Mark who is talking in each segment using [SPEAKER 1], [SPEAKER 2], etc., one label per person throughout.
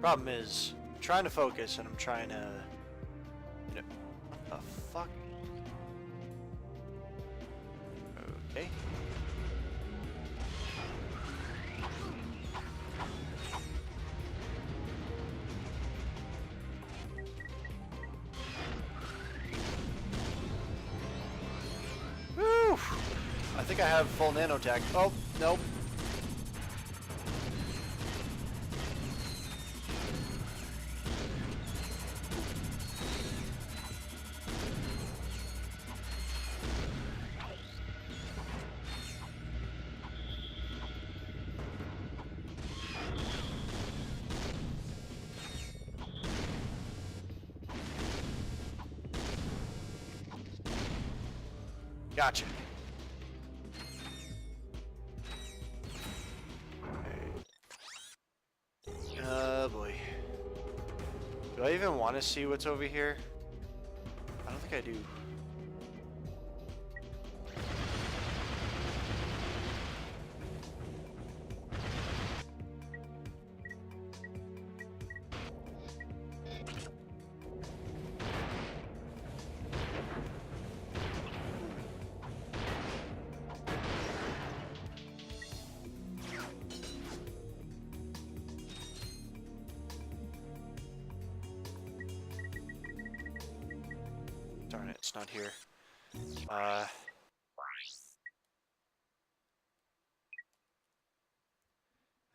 [SPEAKER 1] Problem is, I'm trying to focus and I'm trying to, you know, what the fuck? Okay. Woo! I think I have full nanotech. Oh, nope. Gotcha. Oh boy. Do I even want to see what's over here? I don't think I do. Darn it, it's not here.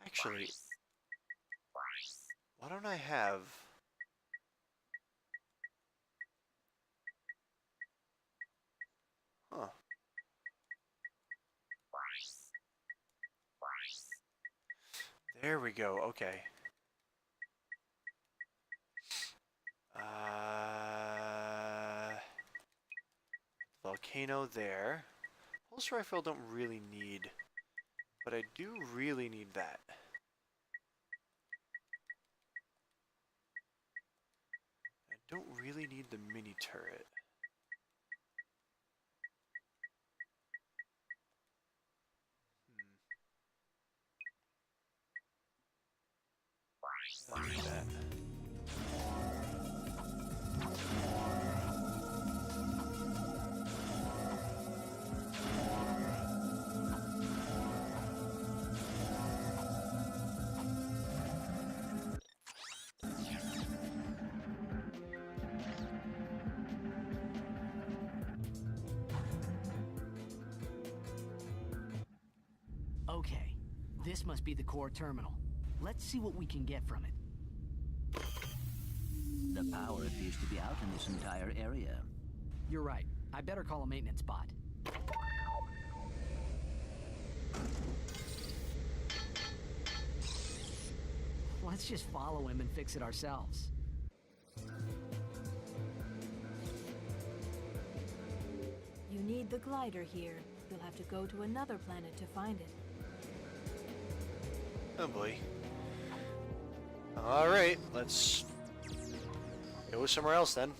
[SPEAKER 1] Actually, why don't I have... Huh. There we go, okay. Volcano there. Pulse rifle don't really need, but I do really need that. I don't really need the mini turret. I don't need that.
[SPEAKER 2] Okay, this must be the core terminal. Let's see what we can get from it.
[SPEAKER 3] The power appears to be out in this entire area.
[SPEAKER 2] You're right. I better call a maintenance bot. Let's just follow him and fix it ourselves.
[SPEAKER 4] You need the glider here. You'll have to go to another planet to find it.
[SPEAKER 1] Oh boy. Alright, let's go somewhere else then.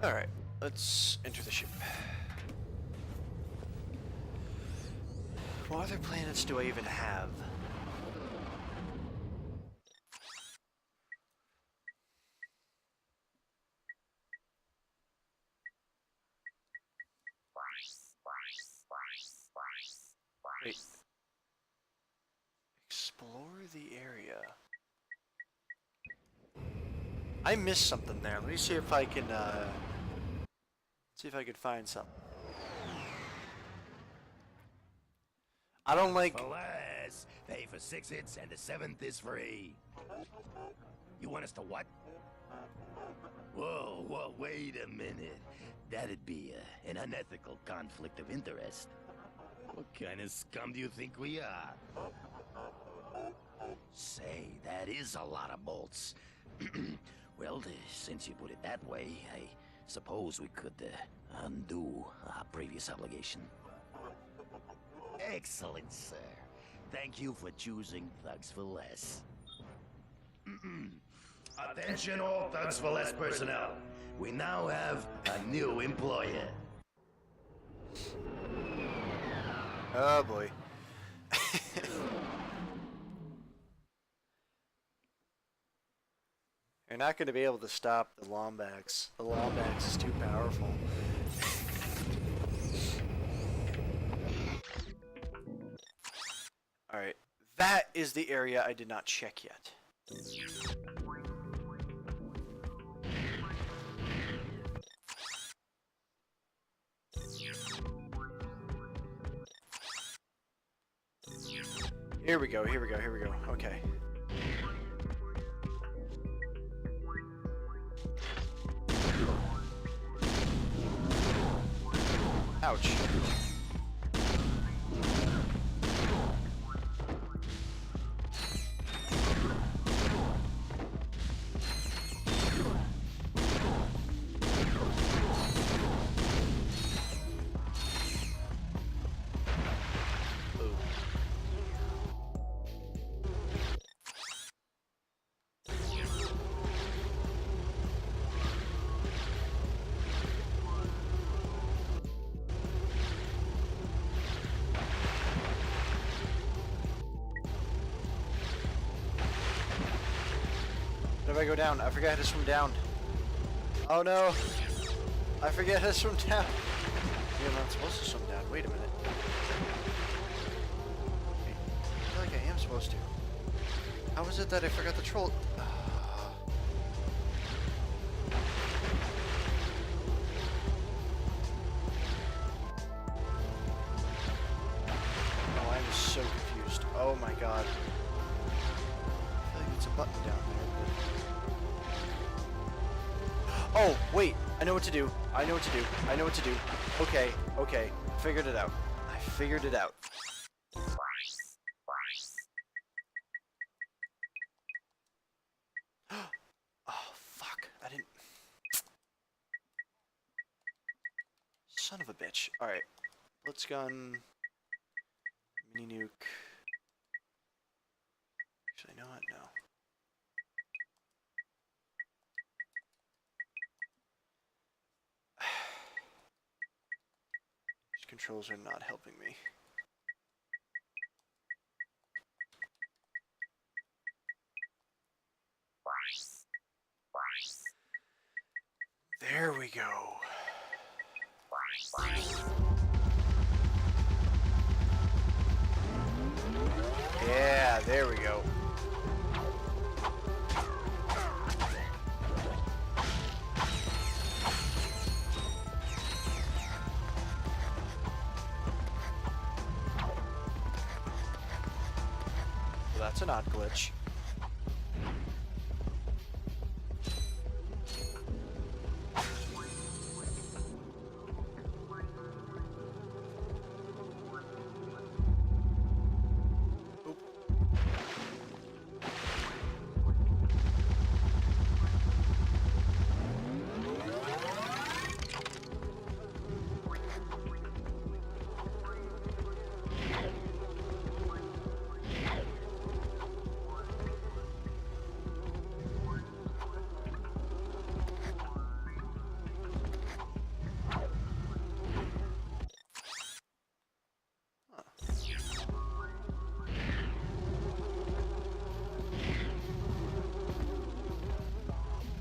[SPEAKER 1] Alright, let's enter the ship. What other planets do I even have? Wait. Explore the area. I missed something there. Let me see if I can, see if I could find something. I don't like...
[SPEAKER 5] Alas, pay for 6 hits and the 7th is free. You want us to what? Whoa, wait a minute. That'd be an unethical conflict of interest. What kind of scum do you think we are? Say, that is a lot of bolts. Well, since you put it that way, I suppose we could undo our previous obligation. Excellent, sir. Thank you for choosing Thugs for Less. Attention all Thugs for Less personnel. We now have a new employer.
[SPEAKER 1] Oh boy. You're not going to be able to stop the Lombax. The Lombax is too powerful. Alright. That is the area I did not check yet. Here we go, here we go, here we go. Okay. Ouch. If I go down, I forget how to swim down. Oh no! I forget how to swim down. Maybe I'm not supposed to swim down. Wait a minute. Wait, I feel like I am supposed to. How was it that I forgot the troll? Oh, I'm so confused. Oh my god. I feel like it's a button down there. Oh, wait, I know what to do. I know what to do. I know what to do. Okay, okay. Figured it out. I figured it out. Oh, fuck. I didn't... Son of a bitch. Alright. Blitz gun. Mini nuke. Actually, you know what? No. Controls are not helping me. There we go. Yeah, there we go. That's an odd glitch. Oop.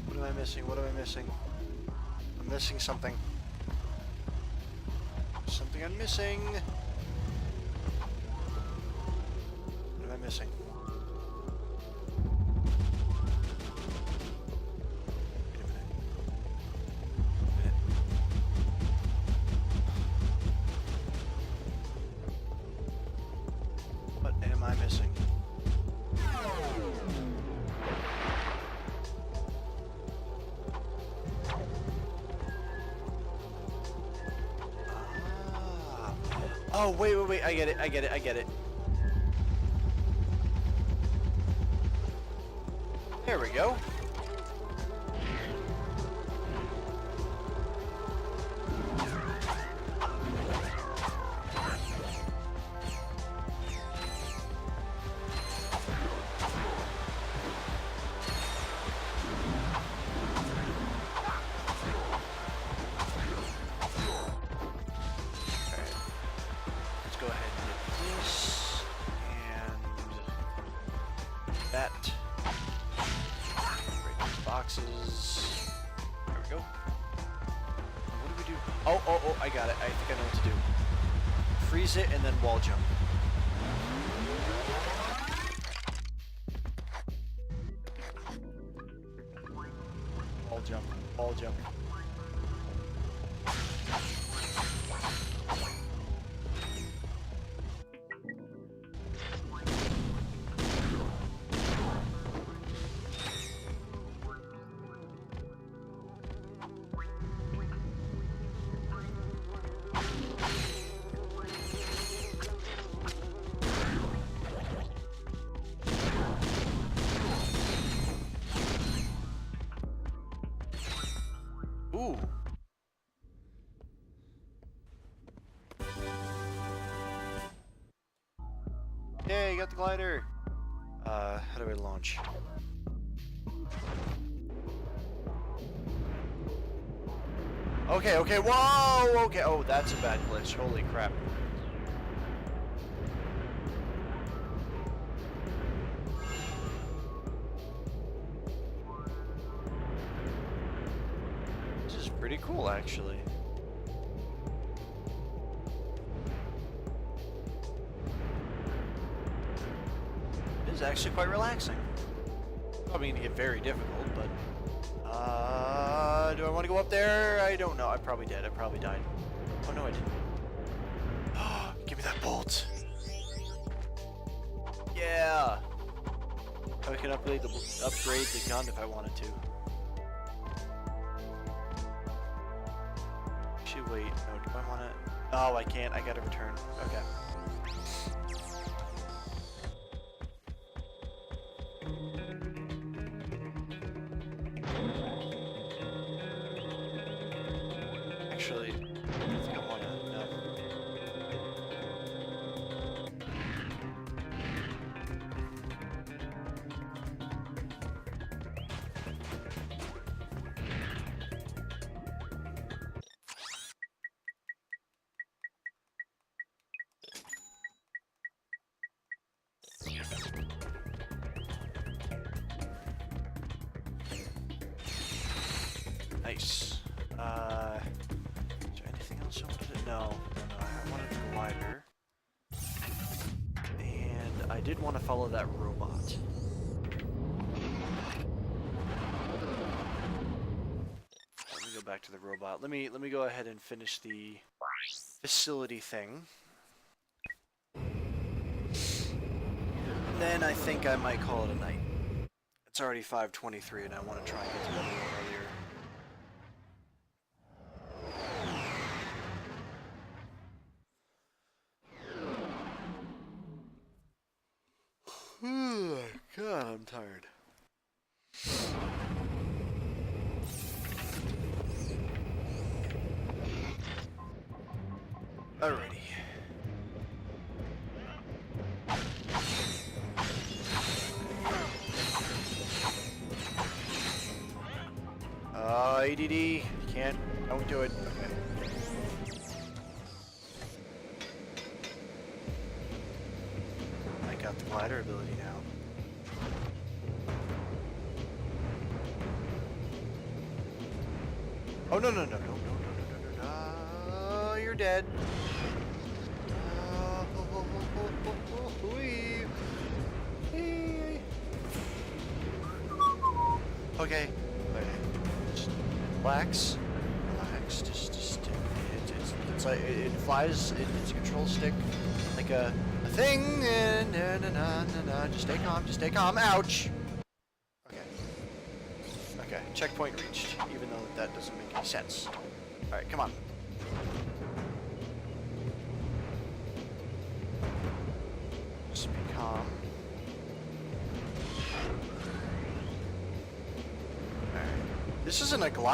[SPEAKER 1] What am I missing? What am I missing? I'm missing something. Something I'm missing. What am I missing? Wait a minute. What am I missing? Oh, wait, wait, wait, I get it, I get it, I get it. There we go. do? Oh, I got it. I think I know what to do. Freeze it and then wall jump. Wall jump. Ooh. Yay, you got the glider. How do I launch? Okay, whoa, okay. Oh, that's a bad glitch. Holy crap. This is pretty cool, actually. It is actually quite relaxing. Probably gonna get very difficult, but do I want to go up there? I don't know. I probably did. I probably died. Oh no, I didn't. Give me that bolt. Yeah. I can upgrade the gun if I wanted to. Actually, wait. No, do I want to? Oh, I can't. I gotta return. Okay. Actually, I think I want to. No. Nice. Is there anything else I wanted to? No. I wanted the glider. And I did want to follow that robot. Let me go back to the robot. Let me go ahead and finish the facility thing. Then I think I might call it a night. It's already 5:23 and I want to try and get to bed a little earlier. God, I'm tired. Alrighty. ADD. Can't. Don't do it. Okay. I got the glider ability now. Oh, no. You're dead. Okay. Just relax. It's like it flies. It's a control stick, like a thing. Just stay calm. Ouch. Okay, checkpoint reached, even though that doesn't make any sense. Alright, come on. Just be calm. Alright. This isn't a glide.